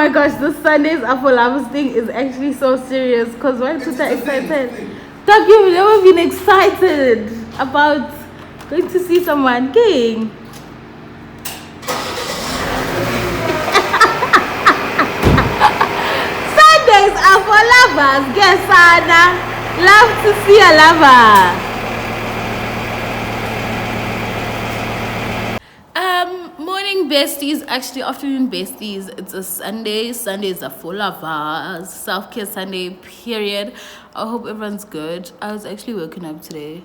my gosh, this Sundays Apple harvesting is actually so serious because why people are excited? Doug, you've never been excited about going to see someone, King. Sundays are for lovers. Guess Anna. Love to see a lover. Morning besties, actually afternoon besties. It's a Sunday. Sundays are full of us. Self-care Sunday, period. I hope everyone's good. I was actually waking up today.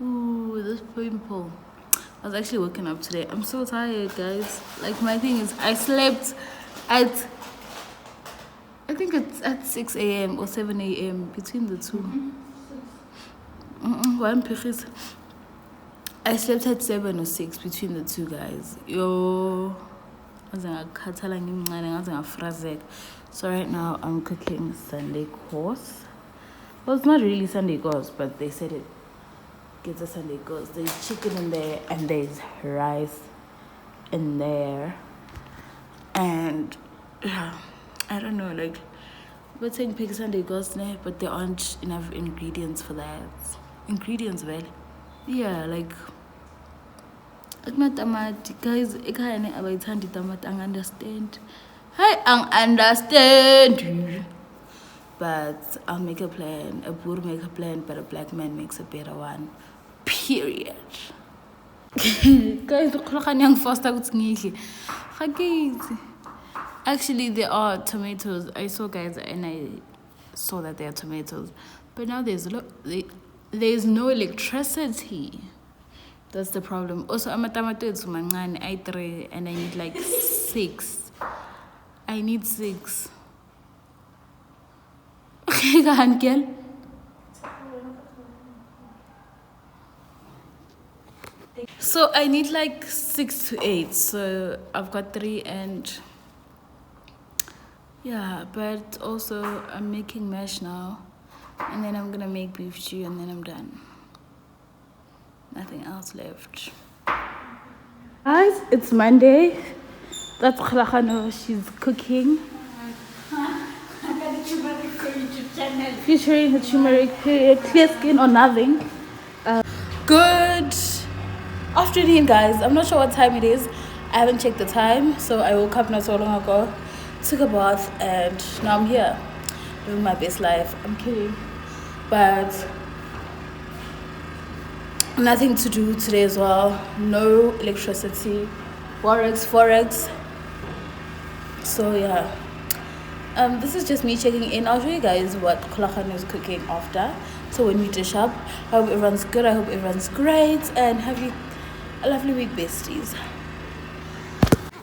Ooh, this pimple. I was actually waking up today. I'm so tired, guys. Like, my thing is, I slept at, I think it's at 6 a.m. or 7 a.m. between the two. I slept at 7 or 6 between the two, guys. Yo, so right now I'm cooking Sunday course. Well, it's not really Sunday course, but they said it gets a Sunday course. There's chicken in there and there's rice in there, and yeah, I don't know, like, we're saying pick Sunday course, but there aren't enough ingredients for that. Ingredients, well, yeah, like tamati, guys. Ekhaya abayithandi tamati, understand. Hi, understand. But I'll make a plan. A Boer make a plan, but a black man makes a better one. Period. Guys, actually there are tomatoes. I saw, guys, and I saw that there are tomatoes, but now there's no electricity. That's the problem. Also, amatomato mancane, I 3 and I need like 6. I need 6. Okay, go on, girl. So I need like 6 to 8. So I've got 3, and yeah, but also I'm making mash now, and then I'm gonna make beef stew, and then I'm done. Nothing else left. Guys, it's Monday. That's Kgalalelooo. She's cooking. Featuring her turmeric, clear skin or nothing. Good afternoon, guys. I'm not sure what time it is. I haven't checked the time, so I woke up not so long ago, took a bath, and now I'm here living my best life. I'm kidding, but nothing to do today as well. No electricity. Forex. So yeah, this is just me checking in. I'll show you guys what Kgalalelooo is cooking after. So when we dish up, I hope everyone's good. I hope everyone's great, and have you a lovely week, besties.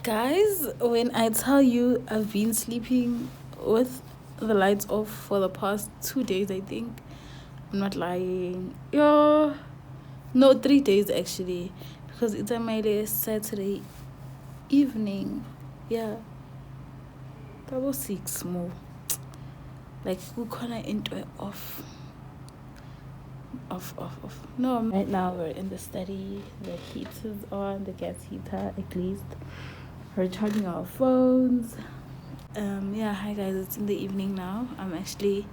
Guys, when I tell you I've been sleeping with the lights off for the past 2 days, I think. I'm not lying. Yo. No, 3 days actually, because it's a my Saturday evening. Yeah, that was 6 more. Like, we kinda into it off. No, right now we're in the study. The heater's on, the gas heater at least. We're charging our phones. Yeah, hi guys, it's in the evening now. I'm actually,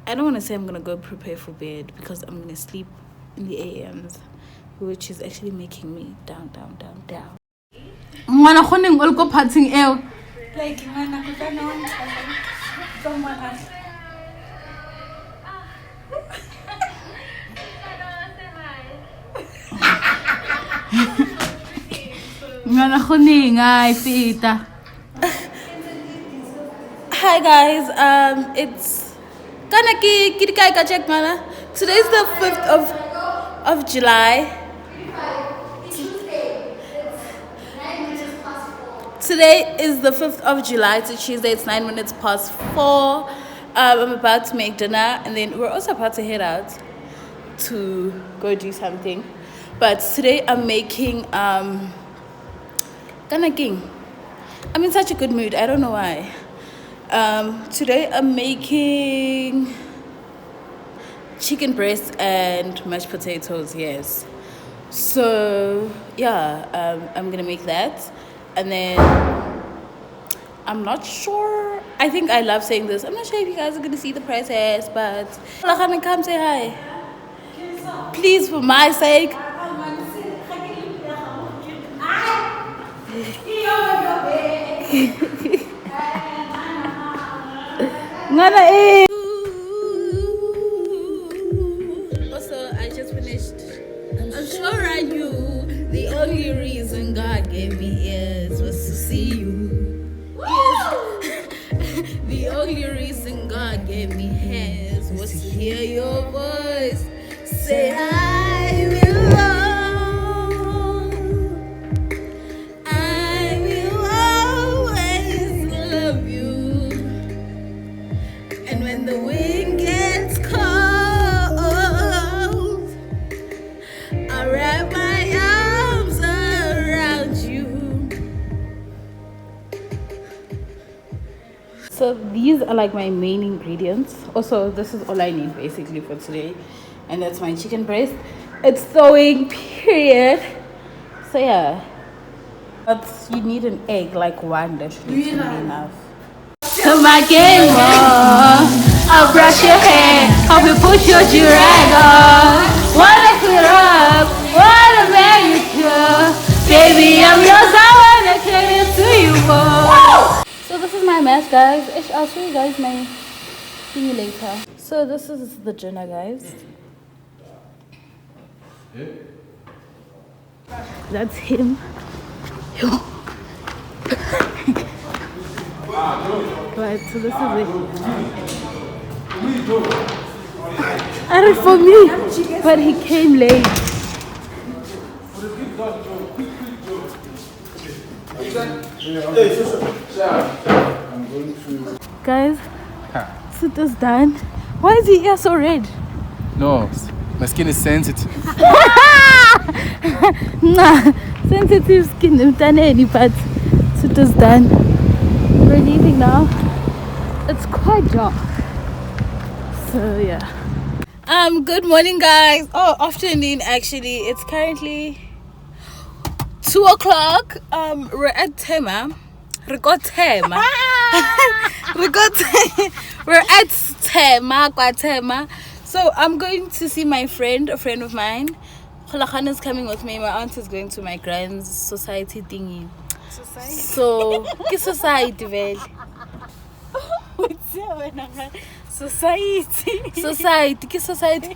I don't want to say I'm gonna go prepare for bed, because I'm gonna sleep in the AMs, which is actually making me down. Ngwana khoneng o le ko phatsing eo. Like ngwana go tsana wa someone. Ngwana khoneng ai feta. Hi guys, it's kana ki kai ka check mana. Today's the 5th of July. Today is the 5th of July. It's a Tuesday. It's 9 minutes past 4. I'm about to make dinner, and then we're also about to head out to go do something. But today I'm making King. I'm in such a good mood. I don't know why. Today I'm making chicken breast and mashed potatoes. Yes. So yeah, I'm gonna make that, and then I'm not sure. I think I love saying this. I'm not sure if you guys are gonna see the prices, but come say hi, please, for my sake. Ngana eh. Also, I just finished. I'm sure I knew the only reason God gave me ears was to see you. Yes. The only reason God gave me hands was to hear your voice. Say I will love. I will always love you. And when the wind gets cold, I'll wrap my arms around you. So these are like my main ingredients. Also, this is all I need basically for today. And that's my chicken breast. It's thawing, period. So yeah. But you need an egg, like one, that should be enough. To my game on, I'll brush your hair, help you put your durag on. Wanna clear up, wanna manicure. Baby, I'm yours, I wanna give it to you more. So this is my mess, guys. I'll show you guys my thingy later. So this is the dinner, guys. That's him. Right, so this is it. And for me, but he came late. Guys, sit us down. Why is he here so red? No, my skin is sensitive. Nah, sensitive skin, but sit us down. We're leaving now. It's quite dark. So yeah. Good morning, guys. Oh, afternoon actually. It's currently 2 o'clock. We're at Tema. We're at Tema. So I'm going to see my friend, a friend of mine. Kgalalelooo is coming with me. My aunt is going to my grand's society thingy. So, ke society vele. Society, ke society.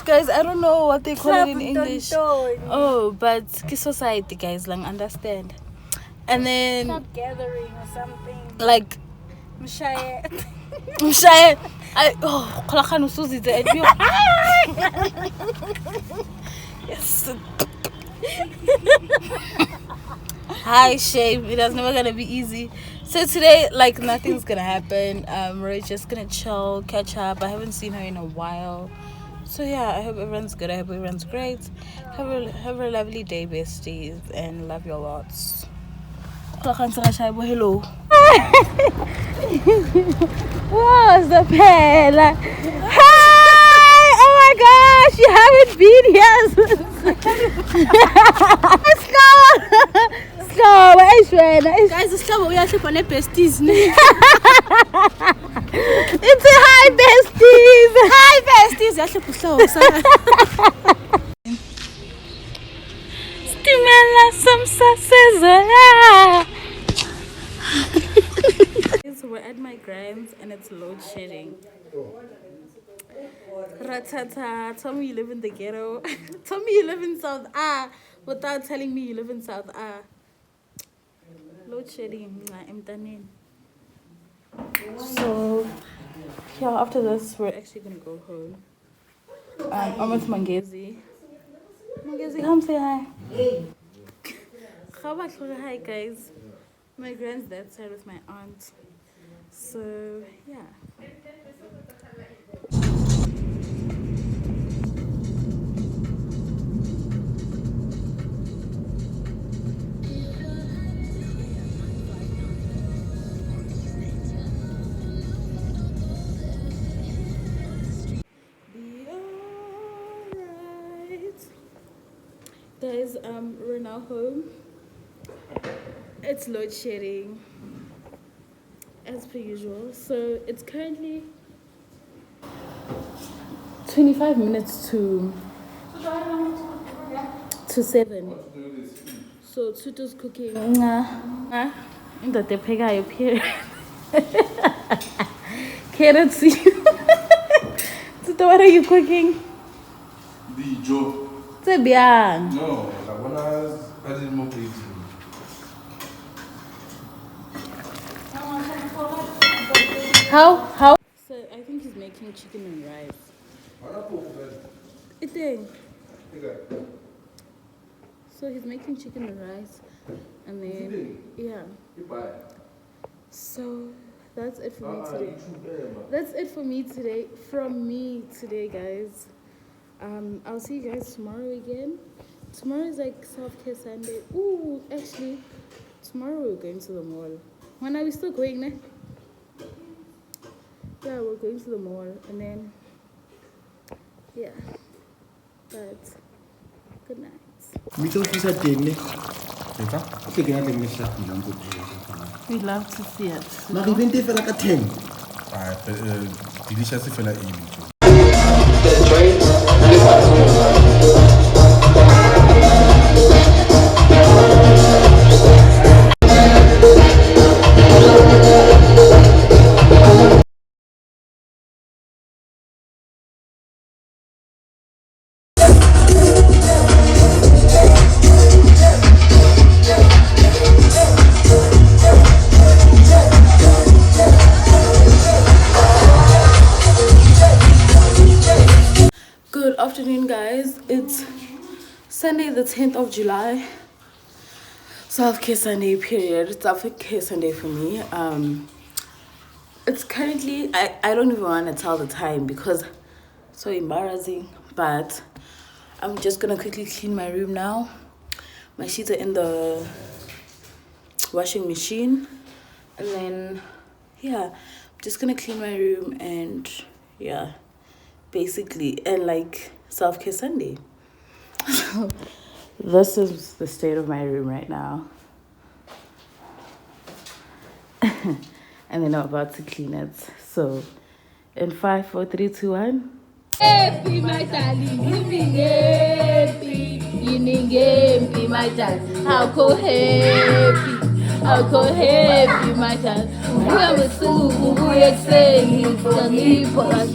Guys, I don't know what they call it in English. Oh, but ke society, guys, like understand. And then club gathering or something. Like Mshaya. Kgalalelooo usuzithe at you. Yes. Hi, shame. It was never gonna be easy. So today, like, nothing's gonna happen. We're just gonna chill, catch up. I haven't seen her in a while. So yeah, I hope everyone's good. I hope everyone's great. Have a lovely day, besties, and love you lots. Hello. What's the pela? Hi! Oh my gosh, you haven't been here. Let's go. Guys, it's time we are on a besties. It's a hi besties. Hi besties. Stimela some success. So we're at my grand's and it's load shedding. Ratata, tell me you live in the ghetto. Tell me you live in South A without telling me you live in South A. Load shedding, I'm done in. So yeah, after this we're actually gonna go home. I'm with Mangezi. Mangezi, come say hi. Hey. Hi guys. My grand's that side with my aunt. So yeah. Guys, we're now home. It's load shedding as per usual. So it's currently 25 minutes to 7. So Tutu's cooking. In the period. carrots. So what are you cooking? The Joe. It's a biang. No, I wanna add more plates. How? So I think he's making chicken and rice. Eating. So he's making chicken and rice, and then yeah. So that's it for me today. That's it for me today. From me today, guys. I'll see you guys tomorrow again. Tomorrow is like self-care Sunday. Ooh, actually, tomorrow we're going to the mall. When are we still going, ne? Yeah, we're going to the mall, and then yeah. But good night. We'd love to see it. Now, even if like a 10. Delicious fella image. Good afternoon, guys. It's Sunday the 10th of July. Self-care Sunday period. It's self-care Sunday for me. It's currently, I don't even want to tell the time because it's so embarrassing, but I'm just gonna quickly clean my room now. My sheets are in the washing machine, and then yeah, I'm just gonna clean my room and yeah, basically, and like self-care Sunday. So this is the state of my room right now. And then I'm about to clean it. So in 5, 4, 3, 2, 1. Happy my darling, living happy, happy my darling. How go happy my darling. We are so we excited for me for us.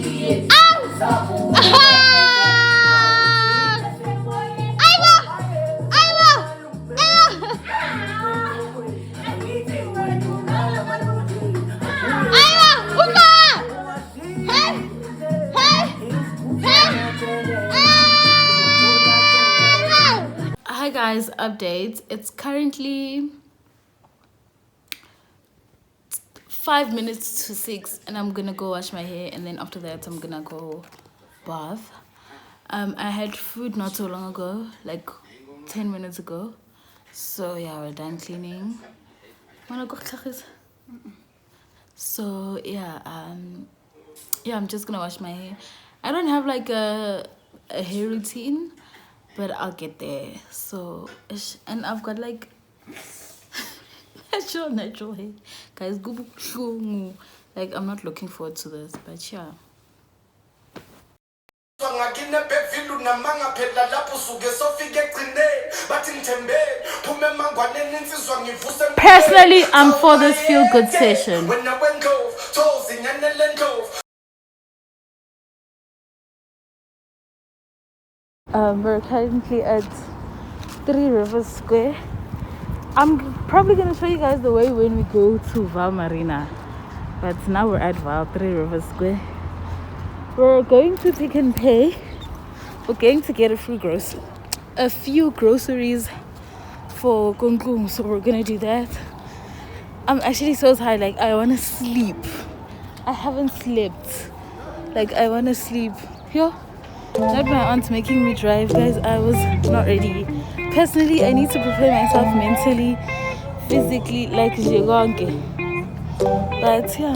Hi guys, update. It's currently 5 minutes to 6 and I'm gonna go wash my hair, and then after that I'm gonna go bath. I had food not so long ago, like 10 minutes ago. So yeah, we're done cleaning. Wanna go? So yeah, I'm just gonna wash my hair. I don't have like a hair routine, but I'll get there. So, and I've got like natural hair, guys. Like I'm not looking forward to this, but yeah. Personally, I'm for this feel-good session. We're currently at 3 Rivers Square. I'm probably gonna show you guys the way when we go to Val Marina, but now we're at Val 3 Rivers Square. We're going to Pick and Pay. We're going to get a few groceries for Kgalalelooo, so we're gonna do that. I'm actually so tired, like I wanna sleep. I haven't slept. Like I wanna sleep. Yo, not my aunt making me drive, guys. I was not ready. Personally, I need to prepare myself mentally, physically, like Jigonke. But yeah.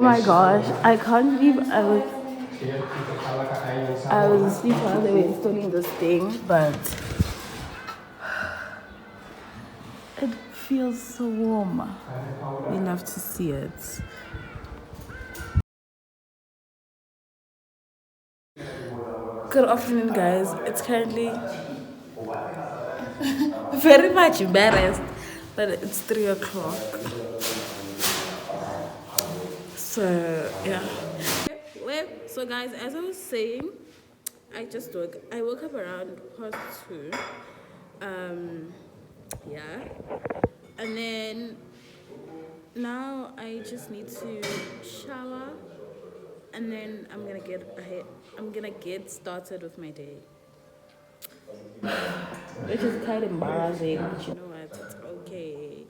Oh my gosh, I can't believe I was asleep while they were installing this thing, but it feels so warm. We love to see it. Good afternoon, guys. It's currently very much embarrassed, but it's 3 o'clock. So yeah. Well, so guys, as I was saying, I woke up around +2. Yeah, and then now I just need to shower, and then I'm gonna get started with my day, which is kind of embarrassing, but you know what, it's okay.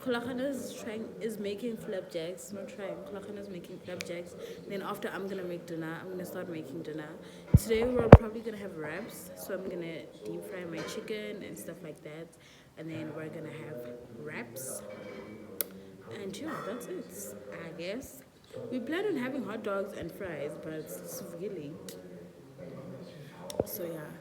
Kgalalelooo is making flapjacks. Not trying. Kgalalelooo is making flapjacks. Then after I'm gonna make dinner. I'm gonna start making dinner. Today we're probably gonna have wraps. So I'm gonna deep fry my chicken and stuff like that. And then we're gonna have wraps. And yeah, that's it. I guess we plan on having hot dogs and fries, but it's really so yeah.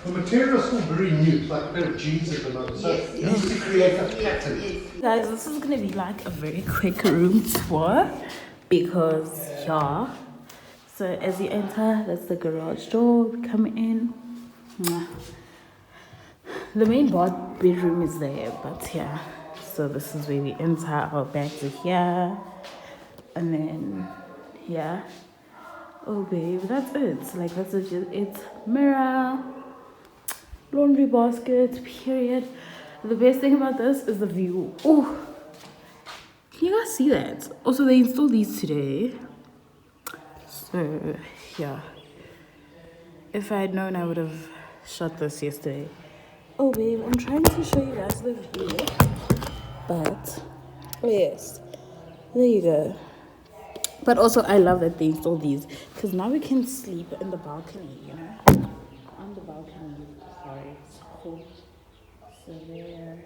The material is still very new, it's like a bit of jeans at the moment, so you need to create a pattern. Guys, this is gonna be like a very quick room tour because yeah. So as you enter, that's the garage door. Come in. The main bedroom is there, but yeah. So this is where we enter. Our bags are here, and then yeah. Oh babe, that's it. Like that's it. Mirror, laundry basket. Period. The best thing about this is the view. Oh, can you guys see that? Also, they installed these today. So yeah, if I had known, I would have shot this yesterday. Oh babe, I'm trying to show you guys the view, but oh yes, there you go. But also I love that they installed these because now we can sleep in the balcony, you know, on the balcony. Sorry, it's cool. So there.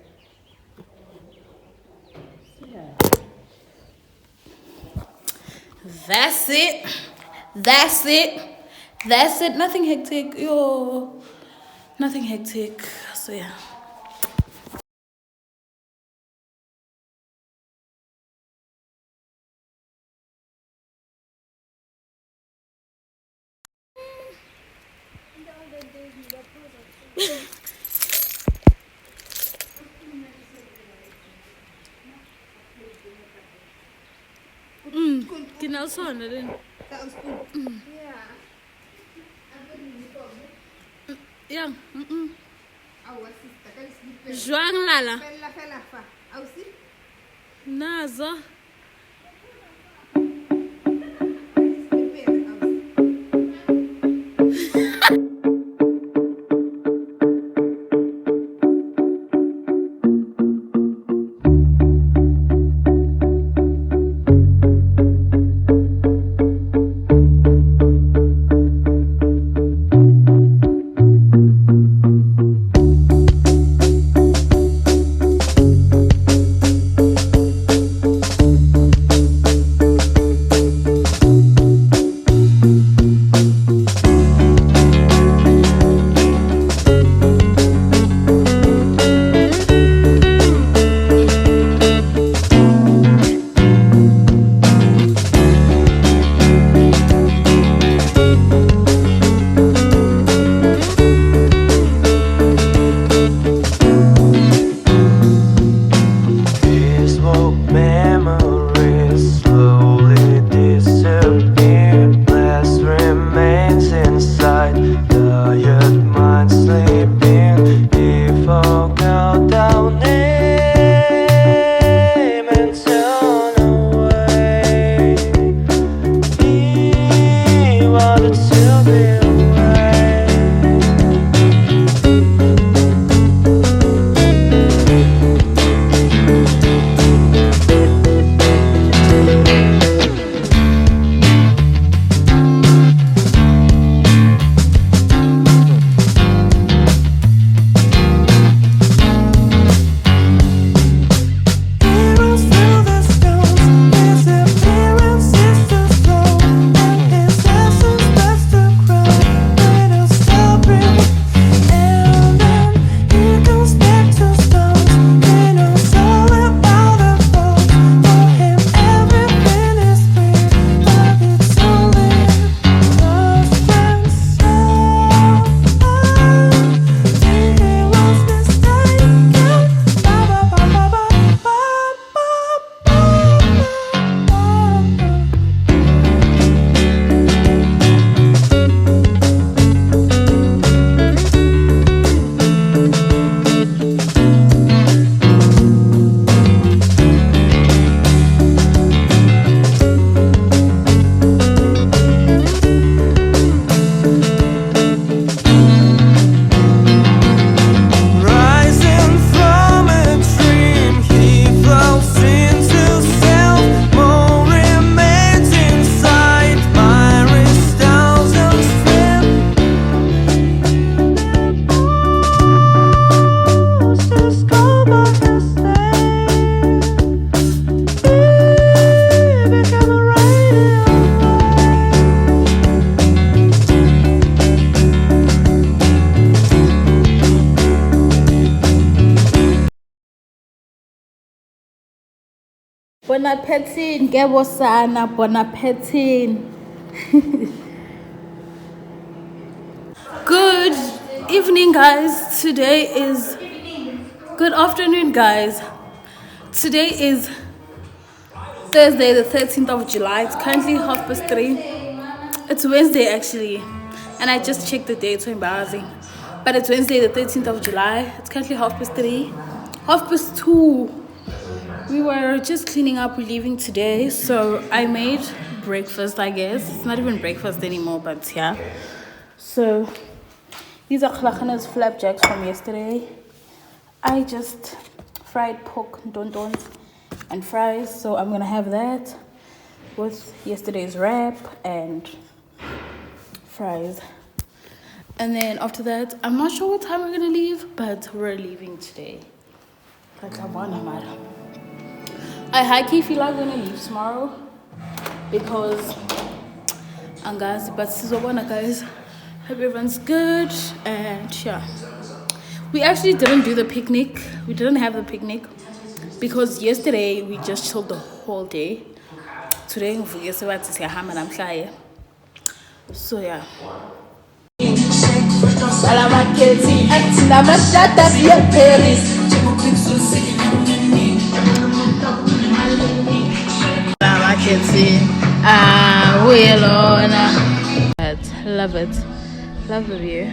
So yeah, that's it. That's it. Nothing hectic. Yo, nothing hectic. So yeah. Kinalsona din. Yeah. Joang lala. Nazo. Bon appetit, Gebosana, bon appetit. Good evening, guys. Today is good afternoon, guys. Today is Thursday, the 13th of July. It's currently 3:30. It's Wednesday, actually, and I just checked the date, so embarrassing. But it's Wednesday, the 13th of July. It's currently 3:30, 2:30. We were just cleaning up. We're leaving today, so I made breakfast. I guess it's not even breakfast anymore, but yeah. So these are Kgalaleloos flapjacks from yesterday. I just fried pork dondons and fries, so I'm gonna have that with yesterday's wrap and fries. And then after that, I'm not sure what time we're gonna leave, but we're leaving today. I high-key feel like we're gonna leave tomorrow because but guys, hope everyone's good. And yeah, we actually didn't do the picnic. We didn't have the picnic because yesterday we just chilled the whole day. Today so yeah. Love it. Love the view.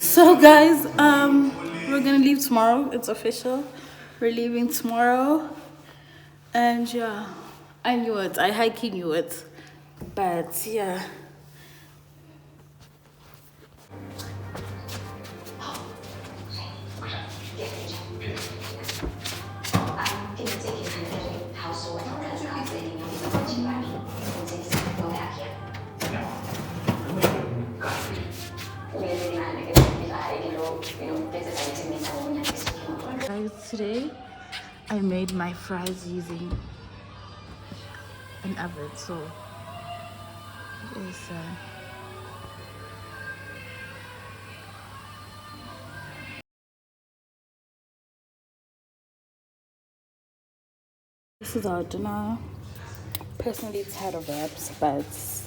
So guys, we're gonna leave tomorrow. It's official. We're leaving tomorrow. And yeah, I knew it. I high-key knew it. But yeah. Guys, today I made my fries using an oven, so it's this is our dinner. Personally, it's had of wraps, but it's